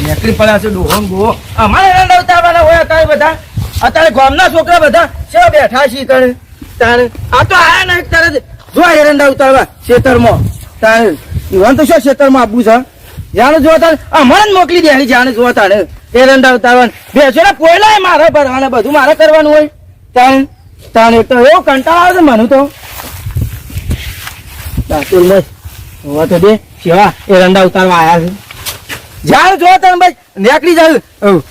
નીકળી પડ્યા છે ડોહો ગો અમારે એરંડા ઉતારવાના હોય અત્યારે બધા અત્યારે ગામના છોકરા બધા સેવા બેઠા છે તારે આ તો આયા નહીં તારે જો એરંડા ઉતારવા ખેતરમાં તારે ઈવન તો શું ખેતરમાં આપવું છે જાણે જોવા તારે અમારે જ મોકલી દે જાણે જોવા તારે એરંડા ઉતારવાનું બેસો ને પોયલા મારે ભરવાના બધું મારે કરવાનું હોય તારે એક તો એવો કંટાળો આવે છે મને તો હોવા તો દે કેવા એરંડા ઉતારવા આવ્યા છે જાણ જો તમે ભાઈ નીકળી જાય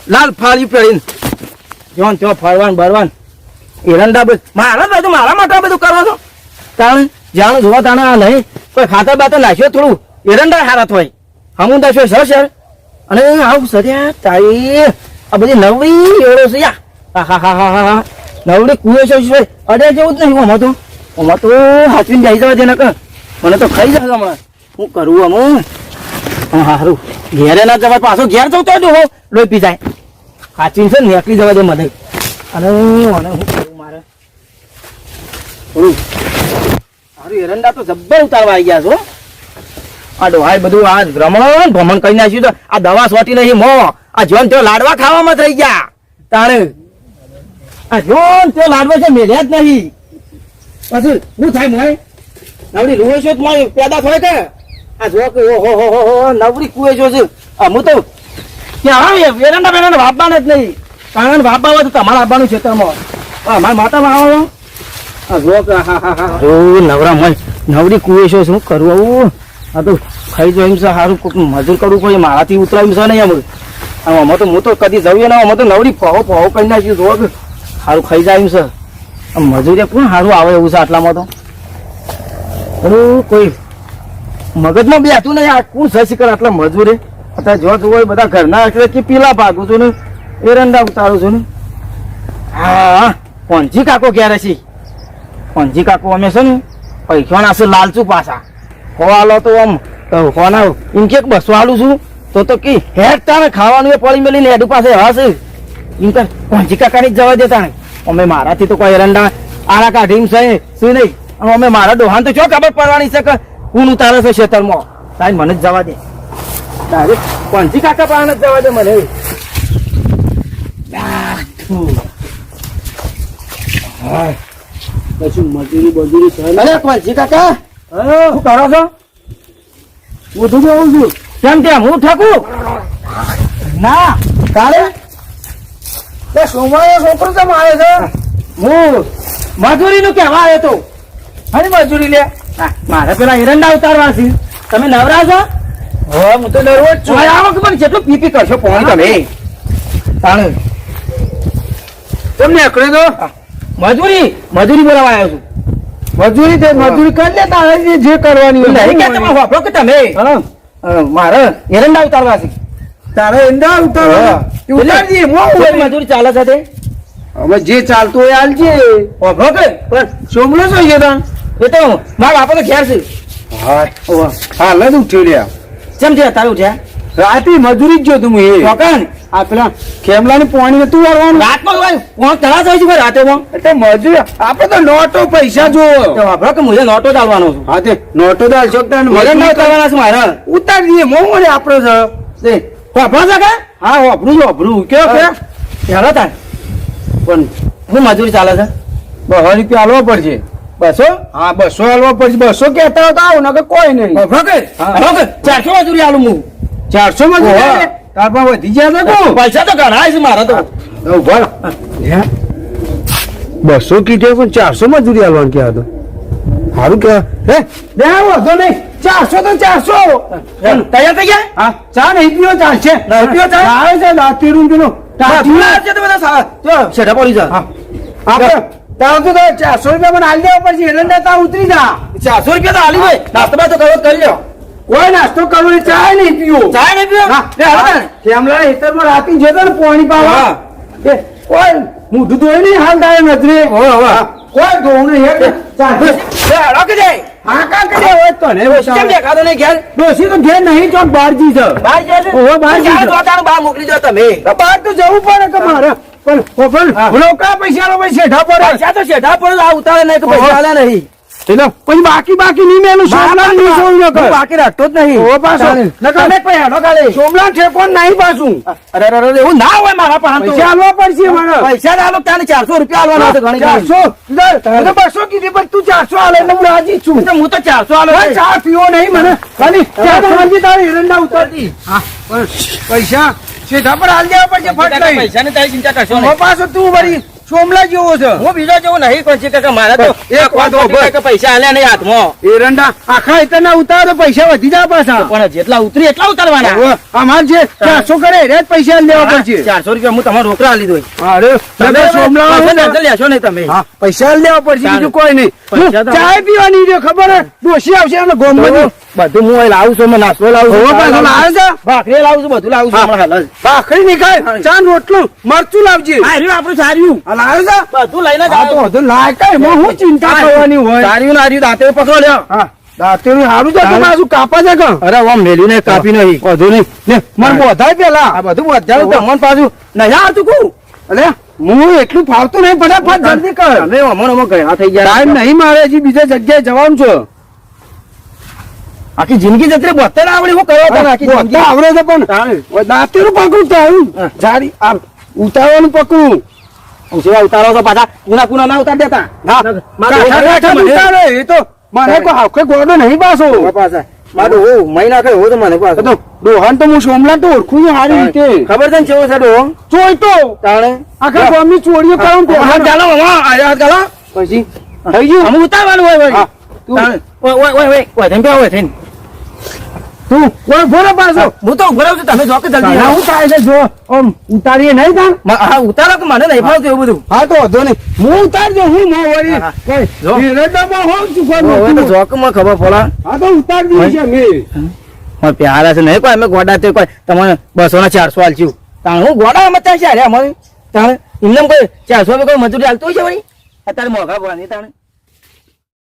લાલ ફાળી પહેરીને જોન ત્યાં ફરવાનું બરવાનું એરંડા બધું મારા માટે બધું કરવા છો કારણ જાણ જોવા તાણે આ નહીં કોઈ ખાતર બાતર નાખ્યો થોડું એરંડા હારા હોય હમું દાશો સર અને આવું સર્યા તારી આ બધી નવડી એવડો છે યા હા નવડી કુએ છે અડે જેવું જ નહીં આમાં તો હાથવીને જાય જવા દે ને મને તો ખાઈ જશે હમણાં હું કરું અમું સારું ઘેરે ના જવા પાછો ઘેર જવું તો લોહી પી જાય હાચવીને છે નીકળી જવા દે મને અને હું કરું મારે થોડું સારું એરંડા તો જબ્બર ઉતારવા આવી ગયા છો આ ડોહાય બધું આ ભ્રમણ કરી નાખ્યું તો આ દવા સોટી નહીં મો આ જોન તેઓ લાડવા ખાવામાં જ રહી ગયા તાણે આ જોન તેઓ લાડવા છે મેળ્યા જ નહીં પછી શું થાય મોય નવડી રૂએ છો તમારી પેદા થાય કે આ જો કે ઓહો નવડી કુએ જો છે હું તો ત્યાં એરંડા બેરંડા વાપવાના જ નહીં કારણ વાપવા હોય તો તમારે આપવાનું ખેતરમાં મારા માતામાં આવો આ જો કે હા નવરા મય નવડી કુએ છો શું કરું આવું આ તો ખાઈ જો એમ છે સારું કોઈક મજૂર કરવું પડે મારાથી ઉતરાયું છે નહીં આમાં તો હું તો કદી જઈએ ને આમાં તો નવડી પહો કરી નાખ્યું જો કે સારું ખાઈ જાય એમ છે મજૂરી કોણ સારું આવે એવું છે આટલામાં તો કોઈ મગજમાં બેઠું નહીં આ કોણ સસી કરે આટલા મજૂરી અત્યારે જો જોવો બધા ઘરના એટલે કે પીલા ભાગું છું ને એરંડા ઉતારું છું ને હા પંજી કાકો ક્યારે છે પંજી કાકો અમે છે ને પૈસા નાશે લાલચું પાછા ખવાલો તો આમ કોના એમ કે બસો આલું છું તો કે હેડ તાને ખાવાનું એ પડી મેલીને હેડું પાસે હશે એમ કે પંજી કાકાની જ જવા દેતા ને અમે મારાથી તો કોઈ એરંડા આરા કાઢી છે શું નહીં અમે મારા ડોહાન તો શું ખબર પડવાની છે કે કોણ ઉતારે છે ખેતરમાં તારે મને જ જવા દે તારે પંજી કાકા પાસે જ જવા દે મને કશું મજૂરી બજૂરી છે પંજી કાકા શું કરો છો હું તો આવું છું કેમ કેમ હું ઠાકું ના તારે સોમવારે છોકરો કેમ આવે છે હું મજૂરી નું કેવા આવ્યો તો હરી મજૂરી લે મારે પેલા એરંડા ઉતારવા છે તમે નવરા છો હું તો નરવો જ છું આવો કે મને કેટલું પીપી કરશો પોણી તમે તાણે તમને અકડે તો મજૂરી બોલાવા આવ્યો છું મજૂરી કરી લે તારે જે કરવાની હોય નહીં કે તમે વાપરો કે તમે મારે એરંડા ઉતારવા છે તારે એરંડા ઉતારવા ઉતારજી મજૂરી ચાલે સાથે હવે જે ચાલતું હોય હાલજે વાપરો કે પણ સોમલો છો એ તો મારા બાપા તો ઘેર છે હાલ જ ઉઠ્યો લ્યા કેમ છે તારે ઉઠ્યા રાતે મજૂરી જ જો તું એ આ પેલા ખેમલાની પાણી તું વાળવાનું રાતમાં પોણ તળા જાય છે રાતે એટલે મજૂરી આપડે તો નોટો પૈસા જો વાપરો કે મુજે નોટો ચાલવાનો છું હા તે નોટો ચાલશો કરવાના છે મારે ઉતારી દઈએ મોં ને આપડે છે વાપરો છે કે હા વાપરું કેવો કે હેલો તાર પણ શું મજૂરી ચાલે છે 200 રૂપિયા હાલવા પડશે 200 હા 200 હાલવા પડશે 200 કહેતા હોય તો આવું ના કોઈ નહીં વાપરો કે 400 મજૂરી હાલું હું 400 મજૂરી તારમાં વધી ગયા છે પૈસા તો ઘણા છે મારા તો 200 કીધે પણ 400 મજૂરી આવવાનું ક્યાં હતો સારું કે હે બે વાંધો નહીં 400 તો 400 તૈયાર થઈ ગયા હા ચા નહીં પીવો ચાલશે પીવો ચા આવે છે રાતી રૂમ પેલો છેડા પડી જા આપણે તાર તો 400 રૂપિયા મને હાલી દેવા પડશે એરંડા તા ઉતરી જા 400 રૂપિયા તો હાલી હોય નાસ્તો બાસ્તો કરો કરી લ્યો કોઈ નાસ્તો કરવો ચા નહીં પીવો કેમલા હેતરમાં રાતી જતો ને પાણી પાવા કોઈ મોઢું ધોઈ નહીં હાલ તારે નજરે કોઈ ધોવું નહીં ડોસી તો ઘેર નહીં ચોક બહારજી છે બહાર મોકલી દો તમે બહાર તો જવું પડે કે મારે પણ પૈસા શેઠા પડે આ ઉતારે નહીં તો પૈસા નહીં એટલે પછી બાકી નહીં મેલું સોમલા નહીં સોમલો કર બાકી રાખતો જ નહીં. ઓ પાછો તમે કોઈ હેડો કાલે. સોમલા ઠેકોન નહીં પાછું અરે અરે અરે, એવું ના હોય મારા પાસે તો. પૈસા આલવા પડશે મને પૈસા ના આલો તાને 400 રૂપિયા આલવાના છે ઘણી ઘણી. 400 દર 200 કીધી પણ તું 400 આલે એટલે હું રાજી છું તો હું તો 400 આલો ભાઈ, ચા પીવો નહીં મને ખાલી ચા તો હાલજી તારી એરંડા ઉતારતી હા પણ પૈસા સીધા પર હાલ દેવા પડશે ફટ લઈ પૈસાની તારી ચિંતા કરશો હવે નહીં. પાછો તું વળી સોમલા જેવો છે હું બીજો જેવો નહીં કોણ છે કે મારા તો એક વાત હોભળ. કે પૈસા આલ્યા નહીં હાથમાં. એરંડા આખા એતરના ઉતારો તો પૈસા વધી જાય પાછા પણ જેટલા ઉતરી એટલા ઉતારવાના. હવે અમાર જે 400 કરે એને જ પૈસા લેવા પડશે 400 રૂપિયા હું તમારો રોકડા આલી દઉં. અરે તમે સોમલા પૈસા આવો ધંધો લેશો નહીં તમે. હા પૈસા લેવા પડશે ચાલે. બીજું કોઈ નહીં પૈસા તો- ચાય પીવાની છે ખબર હે ડોશી આવશે એમને ગોમમાં બધું હું અહીં લાવું છું, નાસ્તો લાવું હવે પાછો લાવે છે? ભાખરી લાવું છું, બધું લાવું છું હમણાં હાલ જ. ભાખરી નહીં ખાય ચા ને રોટલું મરચું લાવજે આ રહ્યું આપણું સાર્યું. આ લાવે છે બધું લઈને જ આ તો આવ્યો. વધુ લાય કઈ એમાં હું ચિંતા કરવાની હોય સાર્યું ને આર્યું દાંતે પકડો લ્યો. હા દાંતેલું સારું છે તો ચાલે. પાછું કાપા છે કે અરે આમ મેલ્યું ને કાપી નહીં. વધુ નહીં ને મને બોધાય પેલા આ બધું વધારે તમને પાછું નહીં આવતું કું. અલે હું એટલું ફાવતું નહીં ફટાફટ જલ્દી કર તમે અમણ ગયા થઈ ગયા. ટાઈમ નહીં મારે હજી બીજે જગ્યાએ જવાનું છે આખી જિંદગી જત્રે બોતેર આવડી હું કરવા તને આખી બોધતા જિંદગી. આવડે છે પણ તાણે. દાંતેલું પકડું તો આવ્યું હા. જાડી આ ઉતારવાનું પકડું હું સેવા ઉતારો તો પાછા કુના ના ઉતાર દેતા. હા મારે કાંઠા કાંઠા ઉતારે એ તો મને કોઈ હાવખે ગોડો નહીં પાછો પાછા મારું હું મહિના કરે હું તો મને પાછો. તો ડોહાન તો હું સોમલા તો ઓળખું છું સારી રીતે ખબર છે ને કેવો છે ડો? ચોય તો તાણે આખા ગામની ચોરીઓ કરું તે હાથ ગાલો મામા, આ હાથ ગાલો. પછી થઈ ગયું આમ ઉતારવાનું હોય વળી. હા, તું- તાણે. ઓય ઓય ઓય ઓય ઓય ધંધા હોય થઈને. તું કોઈ ભોરે પાછો હું તો ઉભો રહું છું, તમે જો કે જલ્દી તારા આવો. હું થાય છે જો આમ ઉતારીએ નહીં તાન હા ઉતારો કે મને નહીં ફાવતું એવું બધું. હા તો વાંધો નહીં હું ઉતારજો હું ન વળી હા, કઈ જો. એરંડામાં હોઉં છું કોઈ હવે તો નહોતું. જોકમાં ખબર પડે. હા તો ઉતારી દઈએ છે મેં મારે પ્યારા છે નહીં કોઈ અમે ગોડા તે કોઈ તમને 200 ના 400 આલશું. તાણે હું ગોડા અમે ત્યાં છે અરે અમારે તાણે એમને કોઈ 400 કોઈ મજૂરી આલતું હોય છે વળી અત્યારે મોઘા પડે નહીં તાણે